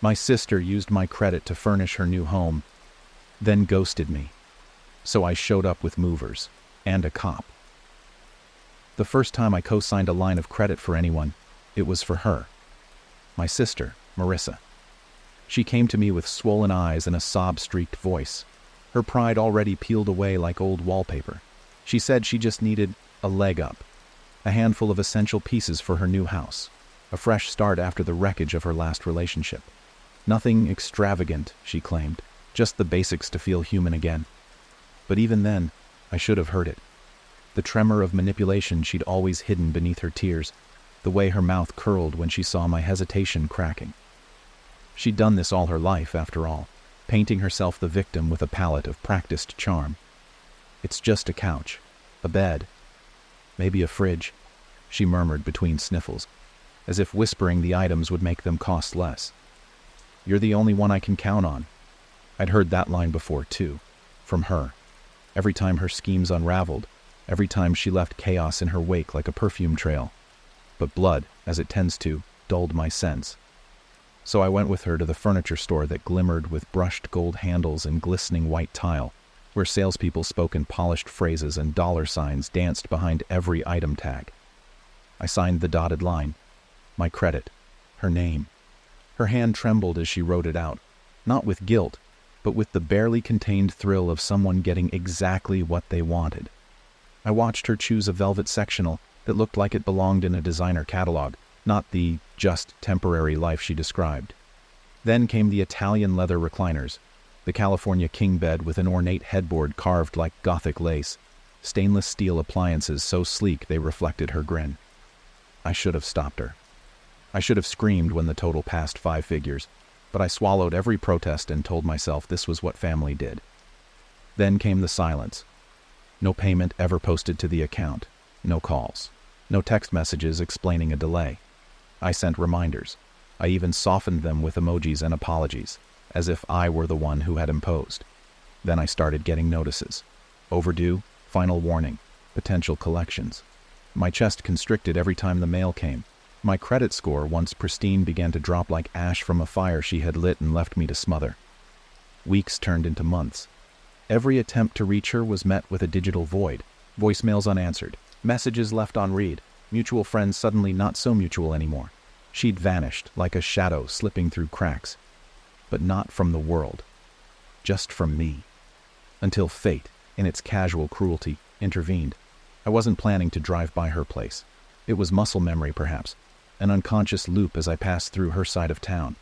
My sister used my credit to furnish her new home, then ghosted me. So I showed up with movers and a cop. The first time I co-signed a line of credit for anyone, it was for her. My sister, Marissa. She came to me with swollen eyes and a sob-streaked voice. Her pride already peeled away like old wallpaper. She said she just needed a leg up, a handful of essential pieces for her new house, a fresh start after the wreckage of her last relationship. Nothing extravagant, she claimed, just the basics to feel human again. But even then, I should have heard it. The tremor of manipulation she'd always hidden beneath her tears, the way her mouth curled when she saw my hesitation cracking. She'd done this all her life, after all, painting herself the victim with a palette of practiced charm. It's just a couch, a bed, maybe a fridge, she murmured between sniffles, as if whispering the items would make them cost less. You're the only one I can count on. I'd heard that line before, too, from her. Every time her schemes unraveled, every time she left chaos in her wake like a perfume trail. But blood, as it tends to, dulled my sense. So I went with her to the furniture store that glimmered with brushed gold handles and glistening white tile, where salespeople spoke in polished phrases and dollar signs danced behind every item tag. I signed the dotted line, my credit, her name. Her hand trembled as she wrote it out, not with guilt, but with the barely contained thrill of someone getting exactly what they wanted. I watched her choose a velvet sectional that looked like it belonged in a designer catalog, not the just temporary life she described. Then came the Italian leather recliners, the California king bed with an ornate headboard carved like Gothic lace, stainless steel appliances so sleek they reflected her grin. I should have stopped her. I should have screamed when the total passed 5 figures, but I swallowed every protest and told myself this was what family did. Then came the silence. No payment ever posted to the account, no calls, no text messages explaining a delay. I sent reminders. I even softened them with emojis and apologies, as if I were the one who had imposed. Then I started getting notices. Overdue, final warning, potential collections. My chest constricted every time the mail came. My credit score, once pristine, began to drop like ash from a fire she had lit and left me to smother. Weeks turned into months. Every attempt to reach her was met with a digital void, voicemails unanswered, messages left on read, mutual friends suddenly not so mutual anymore. She'd vanished like a shadow slipping through cracks. But not from the world. Just from me. Until fate, in its casual cruelty, intervened. I wasn't planning to drive by her place. It was muscle memory, perhaps, an unconscious loop as I passed through her side of town.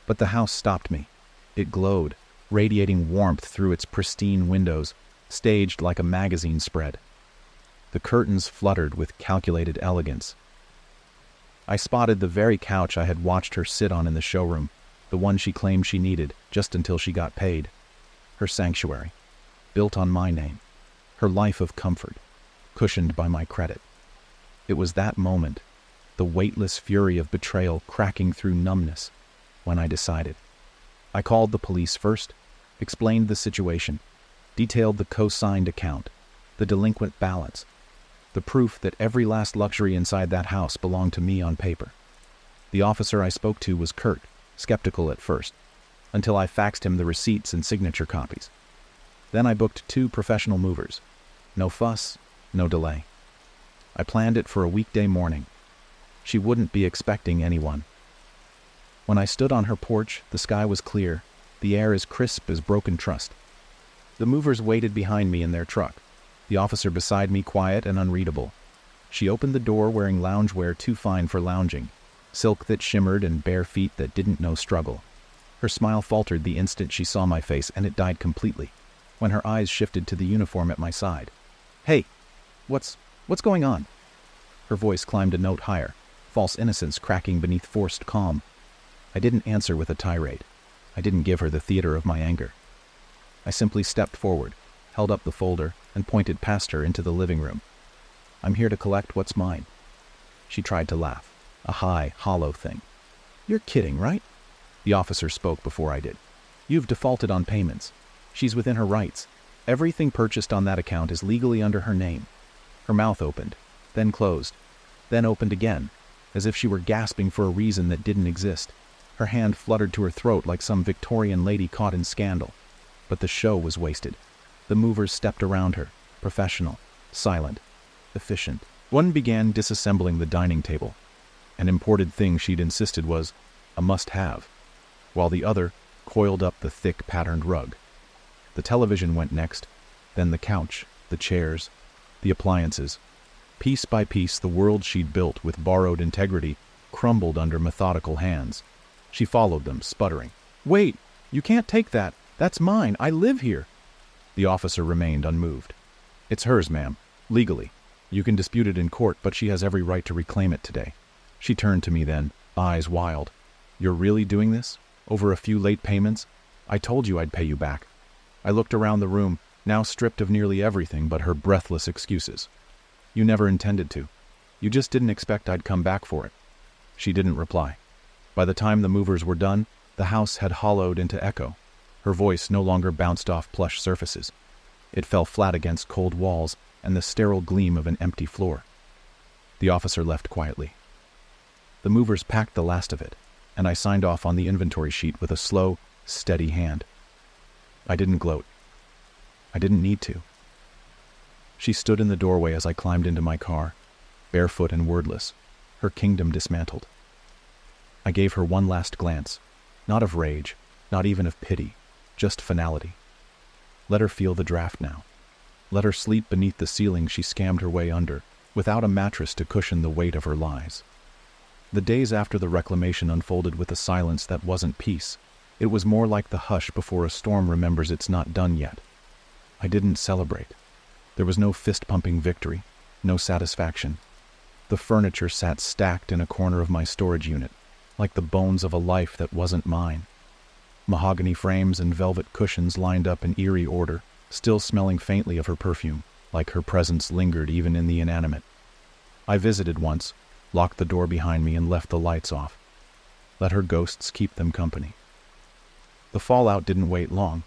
But the house stopped me. It glowed, radiating warmth through its pristine windows, staged like a magazine spread. The curtains fluttered with calculated elegance. I spotted the very couch I had watched her sit on in the showroom, the one she claimed she needed just until she got paid. Her sanctuary, built on my name. Her life of comfort, cushioned by my credit. It was that moment, the weightless fury of betrayal cracking through numbness, when I decided. I called the police first, explained the situation, detailed the co-signed account, the delinquent balance, the proof that every last luxury inside that house belonged to me on paper. The officer I spoke to was curt, skeptical at first, until I faxed him the receipts and signature copies. Then I booked 2 professional movers. No fuss, no delay. I planned it for a weekday morning. She wouldn't be expecting anyone. When I stood on her porch, the sky was clear, the air as crisp as broken trust. The movers waited behind me in their truck, the officer beside me quiet and unreadable. She opened the door wearing loungewear too fine for lounging, silk that shimmered and bare feet that didn't know struggle. Her smile faltered the instant she saw my face, and it died completely, when her eyes shifted to the uniform at my side. "Hey, what's going on?" Her voice climbed a note higher, false innocence cracking beneath forced calm. I didn't answer with a tirade. I didn't give her the theater of my anger. I simply stepped forward, held up the folder, and pointed past her into the living room. "I'm here to collect what's mine." She tried to laugh, a high, hollow thing. "You're kidding, right?" The officer spoke before I did. "You've defaulted on payments. She's within her rights. Everything purchased on that account is legally under her name." Her mouth opened, then closed, then opened again, as if she were gasping for a reason that didn't exist. Her hand fluttered to her throat like some Victorian lady caught in scandal. But the show was wasted. The movers stepped around her, professional, silent, efficient. One began disassembling the dining table. An imported thing she'd insisted was a must-have, while the other coiled up the thick patterned rug. The television went next, then the couch, the chairs, the appliances. Piece by piece, the world she'd built with borrowed integrity crumbled under methodical hands. She followed them, sputtering. "Wait! You can't take that! That's mine! I live here!" The officer remained unmoved. "It's hers, ma'am. Legally. You can dispute it in court, but she has every right to reclaim it today." She turned to me then, eyes wild. "You're really doing this? Over a few late payments? I told you I'd pay you back." I looked around the room, now stripped of nearly everything but her breathless excuses. "You never intended to. You just didn't expect I'd come back for it." She didn't reply. By the time the movers were done, the house had hollowed into echo. Her voice no longer bounced off plush surfaces. It fell flat against cold walls and the sterile gleam of an empty floor. The officer left quietly. The movers packed the last of it, and I signed off on the inventory sheet with a slow, steady hand. I didn't gloat. I didn't need to. She stood in the doorway as I climbed into my car, barefoot and wordless, her kingdom dismantled. I gave her one last glance, not of rage, not even of pity, just finality. Let her feel the draft now. Let her sleep beneath the ceiling she scammed her way under, without a mattress to cushion the weight of her lies. The days after the reclamation unfolded with a silence that wasn't peace. It was more like the hush before a storm remembers it's not done yet. I didn't celebrate. There was no fist-pumping victory, no satisfaction. The furniture sat stacked in a corner of my storage unit, like the bones of a life that wasn't mine. Mahogany frames and velvet cushions lined up in eerie order, still smelling faintly of her perfume, like her presence lingered even in the inanimate. I visited once, locked the door behind me and left the lights off. Let her ghosts keep them company. The fallout didn't wait long.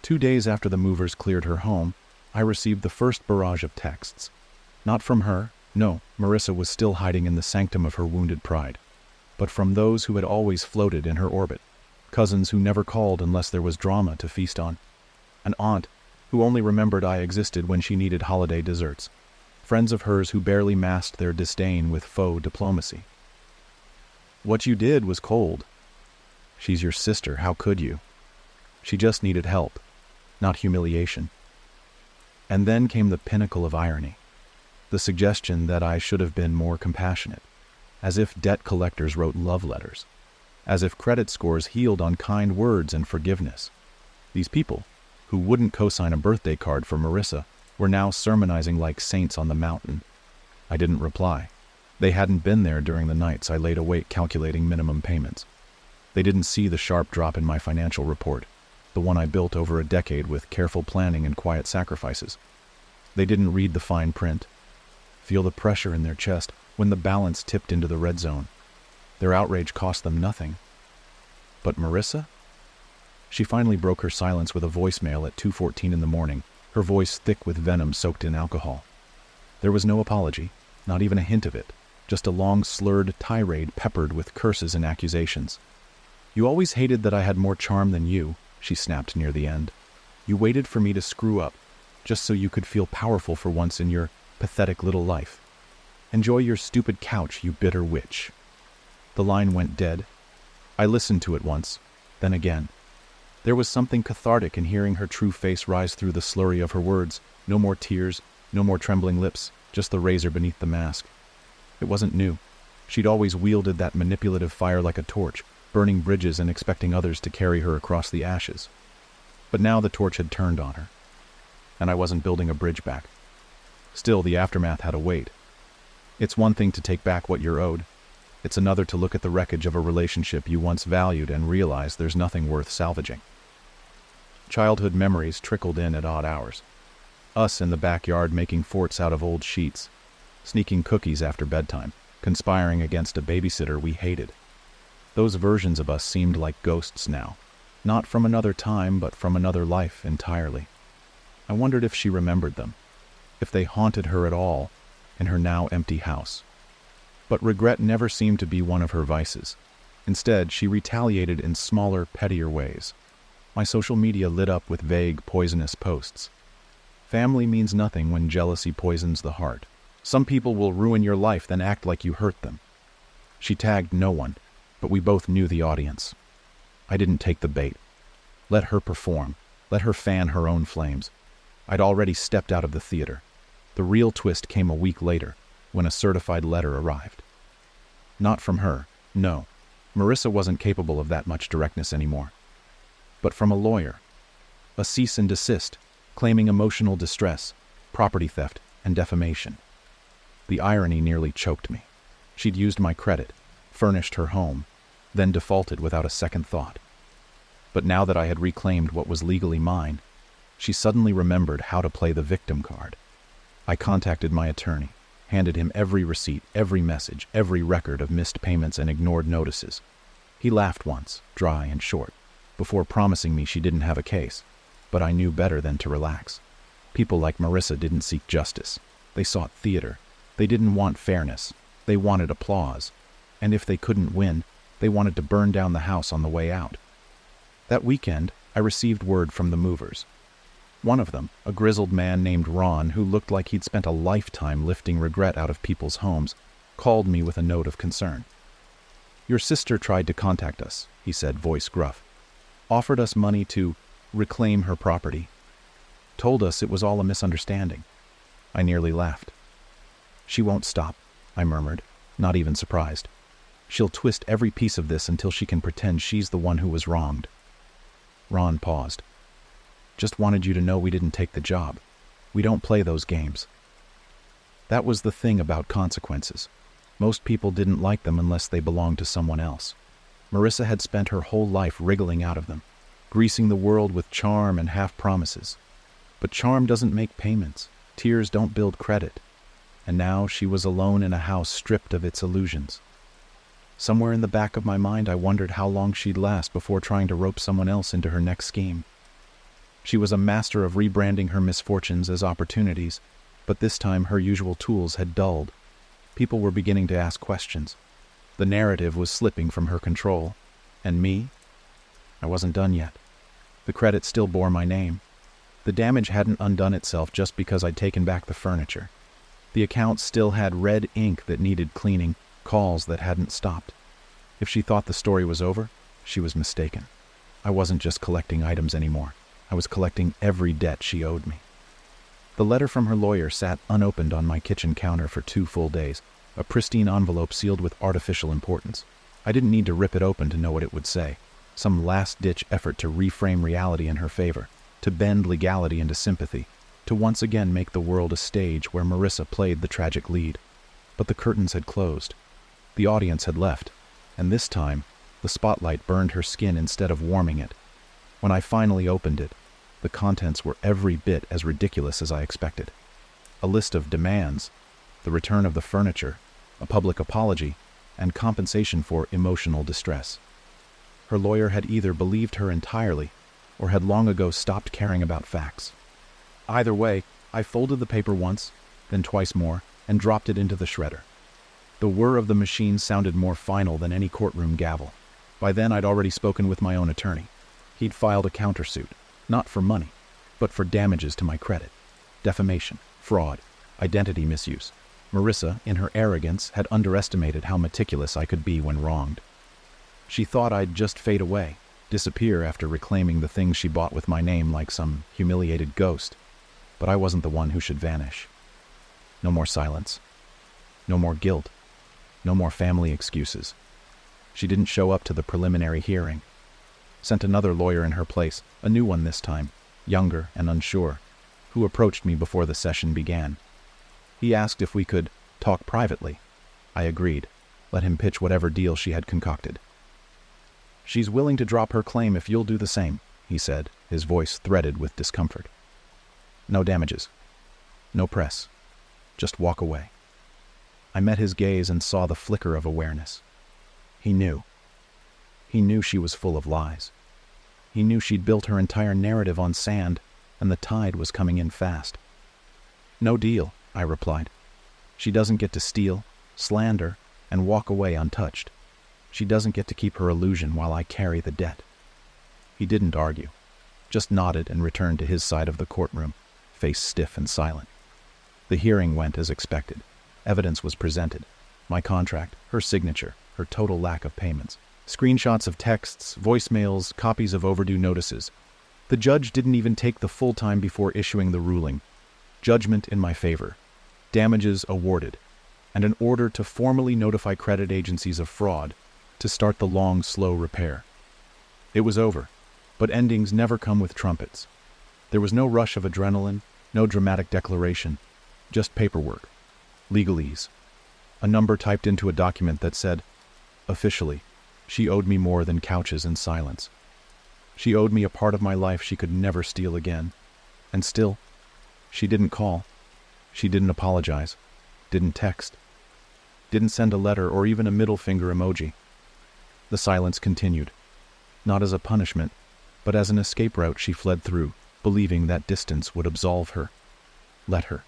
2 days after the movers cleared her home, I received the first barrage of texts. Not from her, no, Marissa was still hiding in the sanctum of her wounded pride, but from those who had always floated in her orbit, cousins who never called unless there was drama to feast on, an aunt who only remembered I existed when she needed holiday desserts, friends of hers who barely masked their disdain with faux diplomacy. "What you did was cold. She's your sister, how could you? She just needed help, not humiliation." And then came the pinnacle of irony, the suggestion that I should have been more compassionate, as if debt collectors wrote love letters, as if credit scores healed on kind words and forgiveness. These people, who wouldn't co-sign a birthday card for Marissa, were now sermonizing like saints on the mountain. I didn't reply. They hadn't been there during the nights I laid awake calculating minimum payments. They didn't see the sharp drop in my financial report, the one I built over a decade with careful planning and quiet sacrifices. They didn't read the fine print, feel the pressure in their chest when the balance tipped into the red zone. Their outrage cost them nothing. But Marissa? She finally broke her silence with a voicemail at 2:14 in the morning, her voice thick with venom soaked in alcohol. There was no apology, not even a hint of it, just a long slurred tirade peppered with curses and accusations. "You always hated that I had more charm than you," she snapped near the end. "You waited for me to screw up, just so you could feel powerful for once in your pathetic little life. Enjoy your stupid couch, you bitter witch." The line went dead. I listened to it once, then again. There was something cathartic in hearing her true face rise through the slurry of her words. No more tears, no more trembling lips, just the razor beneath the mask. It wasn't new. She'd always wielded that manipulative fire like a torch, burning bridges and expecting others to carry her across the ashes. But now the torch had turned on her, and I wasn't building a bridge back. Still, the aftermath had a weight. It's one thing to take back what you're owed. It's another to look at the wreckage of a relationship you once valued and realize there's nothing worth salvaging. Childhood memories trickled in at odd hours. Us in the backyard making forts out of old sheets, sneaking cookies after bedtime, conspiring against a babysitter we hated. Those versions of us seemed like ghosts now, not from another time but from another life entirely. I wondered if she remembered them, if they haunted her at all in her now empty house. But regret never seemed to be one of her vices. Instead, she retaliated in smaller, pettier ways. My social media lit up with vague, poisonous posts. Family means nothing when jealousy poisons the heart. Some people will ruin your life, then act like you hurt them. She tagged no one, but we both knew the audience. I didn't take the bait. Let her perform. Let her fan her own flames. I'd already stepped out of the theater. The real twist came a week later, when a certified letter arrived. Not from her, no. Marissa wasn't capable of that much directness anymore. But from a lawyer. A cease and desist, claiming emotional distress, property theft, and defamation. The irony nearly choked me. She'd used my credit, furnished her home, then defaulted without a second thought. But now that I had reclaimed what was legally mine, she suddenly remembered how to play the victim card. I contacted my attorney, handed him every receipt, every message, every record of missed payments and ignored notices. He laughed once, dry and short, before promising me she didn't have a case, but I knew better than to relax. People like Marissa didn't seek justice. They sought theater. They didn't want fairness. They wanted applause. And if they couldn't win, they wanted to burn down the house on the way out. That weekend, I received word from the movers. One of them, a grizzled man named Ron who looked like he'd spent a lifetime lifting regret out of people's homes, called me with a note of concern. "Your sister tried to contact us," he said, voice gruff. "Offered us money to reclaim her property. Told us it was all a misunderstanding." I nearly laughed. "She won't stop," I murmured, not even surprised. "She'll twist every piece of this until she can pretend she's the one who was wronged." Ron paused. "Just wanted you to know we didn't take the job. We don't play those games." That was the thing about consequences. Most people didn't like them unless they belonged to someone else. Marissa had spent her whole life wriggling out of them, greasing the world with charm and half-promises. But charm doesn't make payments. Tears don't build credit. And now she was alone in a house stripped of its illusions. Somewhere in the back of my mind, I wondered how long she'd last before trying to rope someone else into her next scheme. She was a master of rebranding her misfortunes as opportunities, but this time her usual tools had dulled. People were beginning to ask questions. The narrative was slipping from her control. And me? I wasn't done yet. The credit still bore my name. The damage hadn't undone itself just because I'd taken back the furniture. The account still had red ink that needed cleaning, calls that hadn't stopped. If she thought the story was over, she was mistaken. I wasn't just collecting items anymore. I was collecting every debt she owed me. The letter from her lawyer sat unopened on my kitchen counter for 2 full days, a pristine envelope sealed with artificial importance. I didn't need to rip it open to know what it would say. Some last-ditch effort to reframe reality in her favor, to bend legality into sympathy, to once again make the world a stage where Marissa played the tragic lead. But the curtains had closed. The audience had left, and this time, the spotlight burned her skin instead of warming it. When I finally opened it, the contents were every bit as ridiculous as I expected. A list of demands, the return of the furniture, a public apology, and compensation for emotional distress. Her lawyer had either believed her entirely or had long ago stopped caring about facts. Either way, I folded the paper once, then twice more, and dropped it into the shredder. The whir of the machine sounded more final than any courtroom gavel. By then, I'd already spoken with my own attorney. He'd filed a countersuit, not for money, but for damages to my credit. Defamation, fraud, identity misuse. Marissa, in her arrogance, had underestimated how meticulous I could be when wronged. She thought I'd just fade away, disappear after reclaiming the things she bought with my name like some humiliated ghost. But I wasn't the one who should vanish. No more silence. No more guilt. No more family excuses. She didn't show up to the preliminary hearing. Sent another lawyer in her place, a new one this time, younger and unsure, who approached me before the session began. He asked if we could talk privately. I agreed. Let him pitch whatever deal she had concocted. "She's willing to drop her claim if you'll do the same," he said, his voice threaded with discomfort. "No damages. No press. Just walk away." I met his gaze and saw the flicker of awareness. He knew. He knew she was full of lies. He knew she'd built her entire narrative on sand, and the tide was coming in fast. "No deal," I replied. "She doesn't get to steal, slander, and walk away untouched." She doesn't get to keep her illusion while I carry the debt." He didn't argue, just nodded and returned to his side of the courtroom, face stiff and silent. The hearing went as expected. Evidence was presented. My contract, her signature, her total lack of payments, screenshots of texts, voicemails, copies of overdue notices. The judge didn't even take the full time before issuing the ruling. Judgment in my favor, damages awarded, and an order to formally notify credit agencies of fraud to start the long, slow repair. It was over, but endings never come with trumpets. There was no rush of adrenaline, no dramatic declaration, just paperwork, legalese, a number typed into a document that said, officially, she owed me more than couches and silence. She owed me a part of my life she could never steal again. And still, she didn't call. She didn't apologize, didn't text, didn't send a letter or even a middle finger emoji. The silence continued, not as a punishment, but as an escape route she fled through, believing that distance would absolve her. Let her.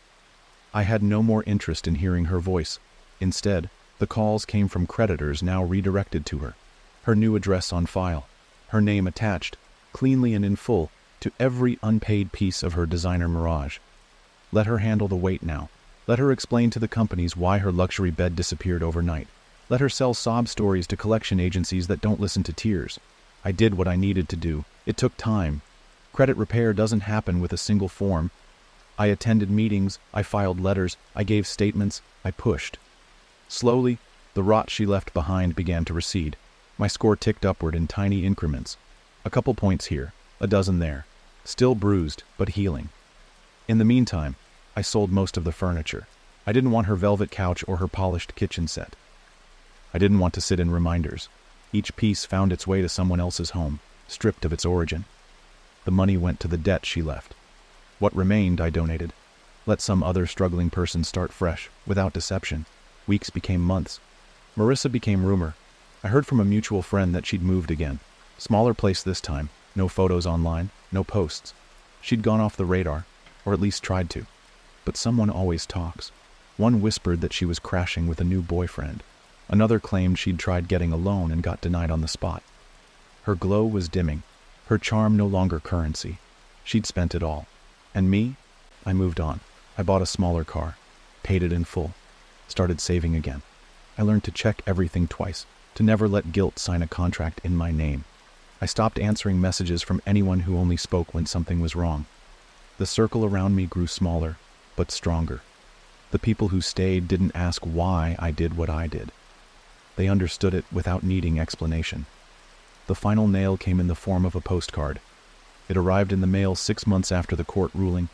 I had no more interest in hearing her voice. Instead, the calls came from creditors now redirected to her, her new address on file, her name attached, cleanly and in full, to every unpaid piece of her designer mirage. Let her handle the weight now. Let her explain to the companies why her luxury bed disappeared overnight. Let her sell sob stories to collection agencies that don't listen to tears. I did what I needed to do. It took time. Credit repair doesn't happen with a single form. I attended meetings, I filed letters, I gave statements, I pushed. Slowly, the rot she left behind began to recede. My score ticked upward in tiny increments. A couple points here, a dozen there. Still bruised, but healing. In the meantime, I sold most of the furniture. I didn't want her velvet couch or her polished kitchen set. I didn't want to sit in reminders. Each piece found its way to someone else's home, stripped of its origin. The money went to the debt she left. What remained, I donated. Let some other struggling person start fresh, without deception. Weeks became months. Marissa became rumor. I heard from a mutual friend that she'd moved again. Smaller place this time. No photos online, no posts. She'd gone off the radar, or at least tried to. But someone always talks. One whispered that she was crashing with a new boyfriend. Another claimed she'd tried getting a loan and got denied on the spot. Her glow was dimming, her charm no longer currency. She'd spent it all. And me? I moved on. I bought a smaller car, paid it in full, started saving again. I learned to check everything twice, to never let guilt sign a contract in my name. I stopped answering messages from anyone who only spoke when something was wrong. The circle around me grew smaller, but stronger. The people who stayed didn't ask why I did what I did. They understood it without needing explanation. The final nail came in the form of a postcard. It arrived in the mail 6 months after the court ruling.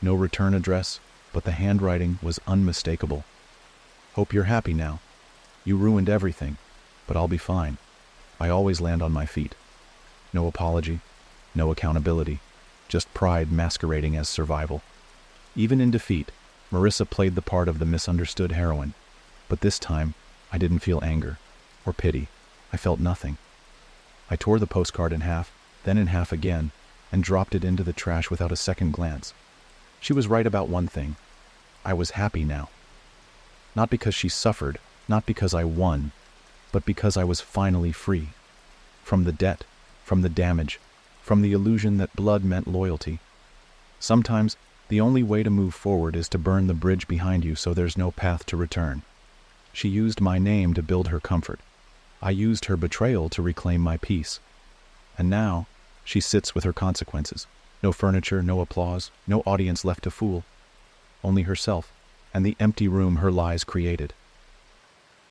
No return address, but the handwriting was unmistakable. Hope you're happy now. You ruined everything, but I'll be fine. I always land on my feet. No apology, no accountability, just pride masquerading as survival. Even in defeat, Marissa played the part of the misunderstood heroine. But this time, I didn't feel anger or pity. I felt nothing. I tore the postcard in half, then in half again, and dropped it into the trash without a second glance. She was right about one thing. I was happy now. Not because she suffered, not because I won, but because I was finally free. From the debt, from the damage, from the illusion that blood meant loyalty. Sometimes, the only way to move forward is to burn the bridge behind you so there's no path to return. She used my name to build her comfort. I used her betrayal to reclaim my peace. And now, she sits with her consequences. No furniture, no applause, no audience left to fool. Only herself, and the empty room her lies created.